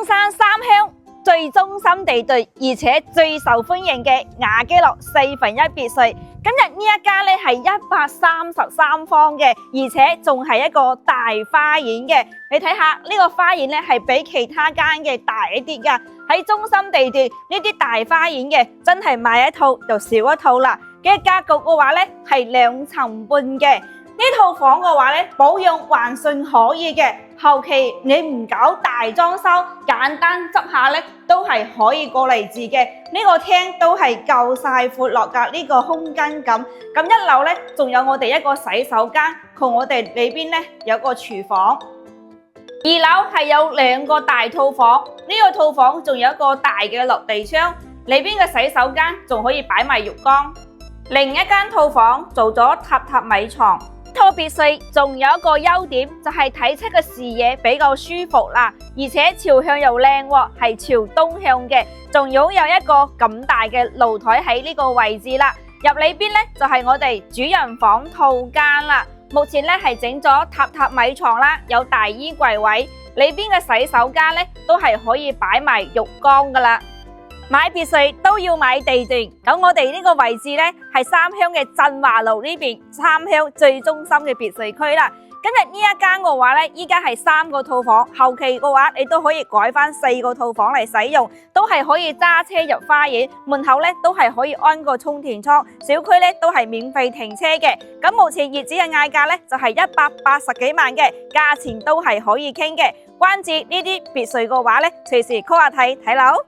中山三鄉最中心地段，而且最受歡迎嘅雅基樂4+1別墅。今日呢一間咧係133方嘅，而且仲係一個大花園嘅。你睇下呢個花園咧係比其他間嘅大一啲噶。喺中心地段呢啲大花園嘅，真係買一套就少一套啦。嘅格局嘅話咧係2層半嘅。呢套房嘅話咧，保養還算可以嘅，後期你唔搞大裝修，簡單執下咧都係可以過嚟住嘅。呢個廳都係夠晒闊落噶，呢個空間感。咁一樓咧仲有我哋一個洗手間，同我哋裏邊咧有個廚房。二樓係有2個大套房，呢個套房仲有一個大嘅落地窗，裏邊嘅洗手間仲可以擺埋浴缸。另一間套房做咗榻榻米床。套別墅仲有一個優點，就係睇出嘅視野比較舒服啦，而且朝向又靚喎，係朝東向嘅，仲擁有一個咁大嘅露台喺呢個位置啦。入裏邊咧就係我哋主人房套間啦。目前咧係整咗榻榻米床啦，有大衣櫃位，裏邊嘅洗手間咧都係可以擺埋浴缸噶啦。買別墅都要買地段，咁我哋呢個位置呢係三鄉嘅振華路呢邊三鄉最中心嘅別墅區啦。今日呢一間嘅話呢，依家係3個套房，後期嘅話你都可以改翻4個套房嚟使用，都係可以揸車入花園，門口呢都係可以安個充電倉，小區呢都係免費停車嘅。咁目前業主嘅嗌價呢就係180幾萬嘅，價錢都係可以傾嘅。關注呢啲別墅嘅話呢，隨時 call 下睇樓。